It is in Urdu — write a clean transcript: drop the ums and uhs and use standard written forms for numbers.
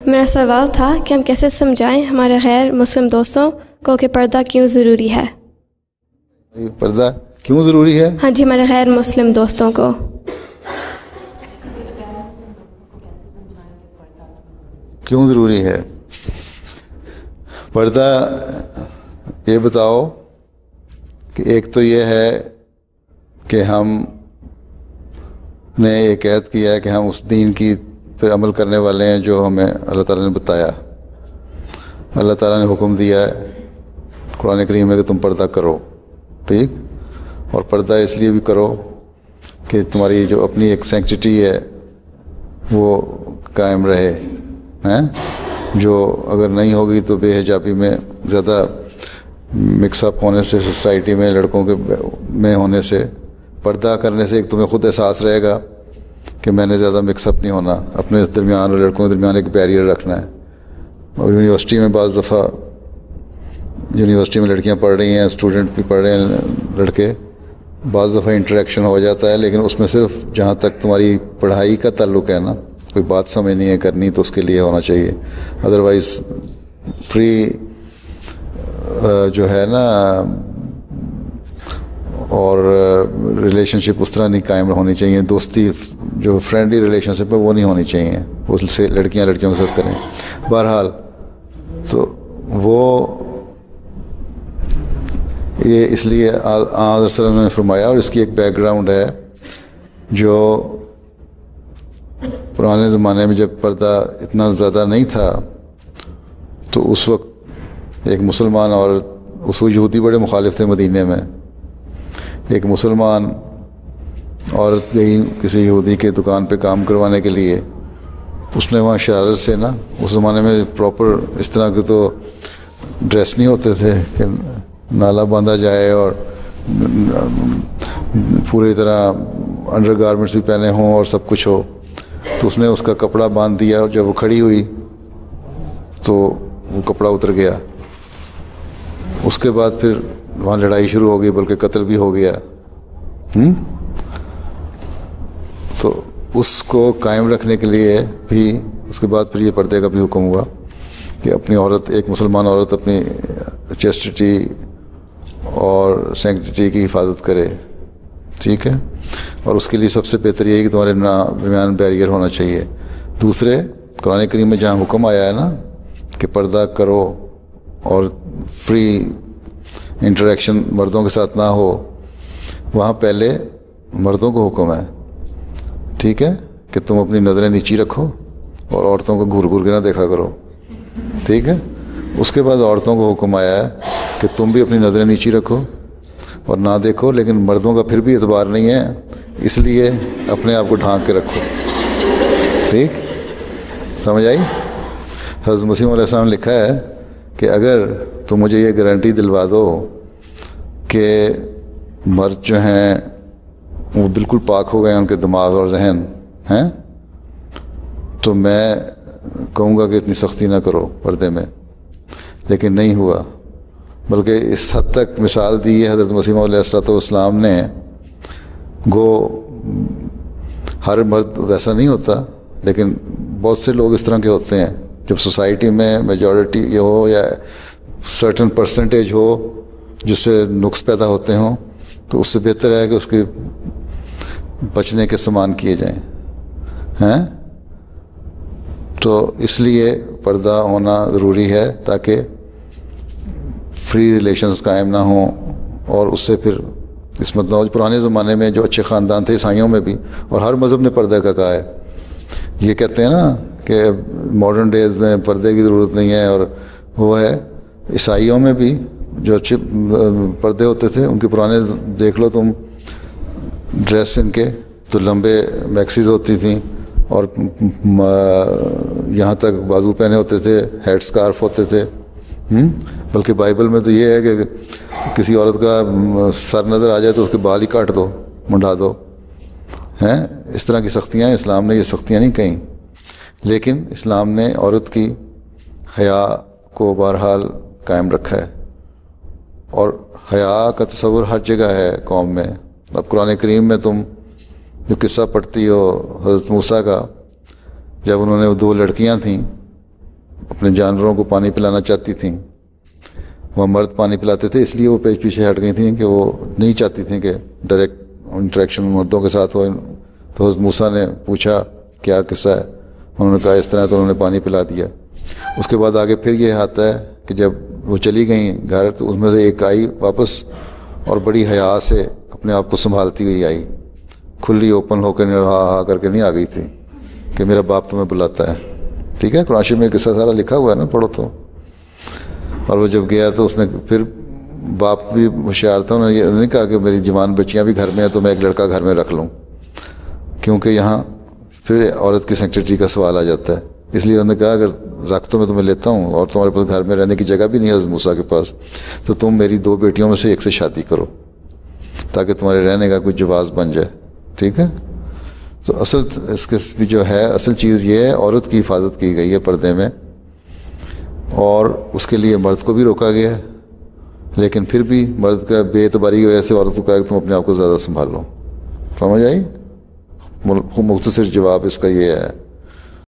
میرا سوال تھا کہ ہم کیسے سمجھائیں ہمارے غیر مسلم دوستوں کو کہ پردہ کیوں ضروری ہے. پردہ کیوں ضروری ہے؟ ہاں جی، ہمارے غیر مسلم دوستوں کو. کیوں ضروری ہے پردہ؟ یہ بتاؤ کہ ایک تو یہ ہے کہ ہم نے ایک عہد کیا ہے کہ ہم اس دین کی پھر عمل کرنے والے ہیں جو ہمیں اللہ تعالیٰ نے بتایا. اللہ تعالیٰ نے حکم دیا ہے قرآن کریم میں کہ تم پردہ کرو، ٹھیک؟ اور پردہ اس لیے بھی کرو کہ تمہاری جو اپنی ایک سینکٹیٹی ہے وہ قائم رہے ہیں، جو اگر نہیں ہوگی تو بے حجابی میں زیادہ مکس اپ ہونے سے، سوسائٹی میں لڑکوں کے میں ہونے سے، پردہ کرنے سے ایک تمہیں خود احساس رہے گا کہ میں نے زیادہ مکس اپ نہیں ہونا، اپنے درمیان اور لڑکوں کے درمیان ایک بیریئر رکھنا ہے. اور یونیورسٹی میں بعض دفعہ یونیورسٹی میں لڑکیاں پڑھ رہی ہیں، اسٹوڈنٹ بھی پڑھ رہے ہیں لڑکے، بعض دفعہ انٹریکشن ہو جاتا ہے، لیکن اس میں صرف جہاں تک تمہاری پڑھائی کا تعلق ہے نا، کوئی بات سمجھنی ہے کرنی تو اس کے لیے ہونا چاہیے. ادروائز فری جو ہے نا اور ریلیشن شپ اس طرح نہیں قائم ہونی چاہیے، دوستی جو فرینڈلی ریلیشن شپ ہے وہ نہیں ہونی چاہیے، اس سے لڑکیاں لڑکیوں کے ساتھ کریں. بہرحال تو وہ یہ اس لیے آن وسلم نے فرمایا، اور اس کی ایک بیک گراؤنڈ ہے جو پرانے زمانے میں جب پردہ اتنا زیادہ نہیں تھا تو اس وقت ایک مسلمان عورت، اس وقت یہودی بڑے مخالف تھے مدینے میں، ایک مسلمان عورت گئی کسی یہودی کے دکان پہ کام کروانے کے لیے. اس نے وہاں شرارت سے نا، اس زمانے میں پراپر اس طرح کے تو ڈریس نہیں ہوتے تھے کہ نالا باندھا جائے اور پوری طرح انڈر گارمنٹس بھی پہنے ہوں اور سب کچھ ہو. تو اس نے اس کا کپڑا باندھ دیا، اور جب وہ کھڑی ہوئی تو وہ کپڑا اتر گیا. اس کے بعد پھر وہاں لڑائی شروع ہو گئی، بلکہ قتل بھی ہو گیا. تو اس کو قائم رکھنے کے لیے بھی اس کے بعد پھر یہ پردے کا بھی حکم ہوا کہ اپنی عورت، ایک مسلمان عورت اپنی چیسٹٹی اور سینکٹیٹی کی حفاظت کرے، ٹھیک ہے؟ اور اس کے لیے سب سے بہتر یہ ہے کہ تمہارے درمیان بیریئر ہونا چاہیے. دوسرے، قرآن کریم میں جہاں حکم آیا ہے نا کہ پردہ کرو اور فری انٹریکشن مردوں کے ساتھ نہ ہو، وہاں پہلے مردوں کو حکم ہے، ٹھیک ہے، کہ تم اپنی نظریں نیچی رکھو اور عورتوں کو گھور گھور کے نہ دیکھا کرو، ٹھیک ہے. اس کے بعد عورتوں کو حکم آیا ہے کہ تم بھی اپنی نظریں نیچی رکھو اور نہ دیکھو، لیکن مردوں کا پھر بھی اعتبار نہیں ہے، اس لیے اپنے آپ کو ڈھانک کے رکھو. ٹھیک، سمجھ آئی؟ حضرت مسیح علیہ السلام نے لکھا ہے کہ اگر تم مجھے یہ گارنٹی دلوا دو کہ مرد جو ہیں وہ بالکل پاک ہو گئے ان کے دماغ اور ذہن ہیں، تو میں کہوں گا کہ اتنی سختی نہ کرو پردے میں. لیکن نہیں ہوا، بلکہ اس حد تک مثال دی ہے حضرت مسیح علیہ السلام نے. گو ہر مرد ویسا نہیں ہوتا، لیکن بہت سے لوگ اس طرح کے ہوتے ہیں. جب سوسائٹی میں میجورٹی یہ ہو یا سرٹن پرسنٹیج ہو جس سے نقص پیدا ہوتے ہوں، تو اس سے بہتر ہے کہ اس کے بچنے کے سامان کیے جائیں ہیں. تو اس لیے پردہ ہونا ضروری ہے تاکہ فری ریلیشنز قائم نہ ہوں، اور اس سے پھر عصمت نہ ہو. پرانے زمانے میں جو اچھے خاندان تھے عیسائیوں میں بھی، اور ہر مذہب نے پردہ کا کہا ہے. یہ کہتے ہیں نا کہ ماڈرن ڈیز میں پردے کی ضرورت نہیں ہے، اور وہ ہے عیسائیوں میں بھی جو اچھے پردے ہوتے تھے ان کے پرانے دیکھ لو تم ڈریس، ان کے تو لمبے میکسیز ہوتی تھیں اور یہاں تک بازو پہنے ہوتے تھے، ہیڈ اسکارف ہوتے تھے. بلکہ بائبل میں تو یہ ہے کہ کسی عورت کا سر نظر آ جائے تو اس کے بال ہی کاٹ دو، منڈا دو ہیں. اس طرح کی سختیاں ہیں، اسلام نے یہ سختیاں نہیں کہیں، لیکن اسلام نے عورت کی حیا کو بہرحال قائم رکھا ہے. اور حیا کا تصور ہر جگہ ہے قوم میں. اب قرآن کریم میں تم جو قصہ پڑھتی ہو حضرت موسیٰ کا، جب انہوں نے وہ 2 لڑکیاں تھیں اپنے جانوروں کو پانی پلانا چاہتی تھیں، وہ مرد پانی پلاتے تھے، اس لیے وہ پیچھے ہٹ گئی تھیں کہ وہ نہیں چاہتی تھیں کہ ڈائریکٹ انٹریکشن مردوں کے ساتھ ہو. تو حضرت موسیٰ نے پوچھا کیا قصہ ہے، انہوں نے کہا اس طرح، تو انہوں نے پانی پلا دیا. اس کے بعد آگے پھر یہ آتا ہے کہ جب وہ چلی گئیں گھر تو اس میں سے ایک آئی واپس اور بڑی حیا سے اپنے آپ کو سنبھالتی ہوئی آئی، کھلی اوپن ہو کر ہا کر کے نہیں آ گئی تھی کہ میرا باپ تمہیں بلاتا ہے. ٹھیک ہے، قرآن شریف میں قصہ سارا لکھا ہوا ہے نا، پڑھو تو. اور وہ جب گیا تو اس نے پھر، باپ بھی ہوشیار تھا، انہوں نے یہ نہیں کہا کہ میری جوان بچیاں بھی گھر میں ہیں تو میں ایک لڑکا گھر میں رکھ لوں، کیونکہ یہاں پھر عورت کی سیکرٹری کا سوال آ جاتا ہے. اس لیے انہوں نے کہا اگر رکھ تو میں تمہیں لیتا ہوں اور تمہارے پاس گھر میں رہنے کی جگہ بھی نہیں ہے حضرت موسیٰ کے پاس، تو تم میری 2 بیٹیوں میں سے ایک سے شادی کرو تاکہ تمہارے رہنے کا کوئی جواز بن جائے. ٹھیک ہے، تو اصل اس کے بھی جو ہے اصل چیز یہ ہے، عورت کی حفاظت کی گئی ہے پردے میں، اور اس کے لیے مرد کو بھی روکا گیا ہے، لیکن پھر بھی مرد کا بے اعتباری کی وجہ سے عورت کو کہا کہ تم اپنے آپ کو زیادہ سنبھال لو. سمجھ آئی؟ مختصر جواب اس کا یہ ہے.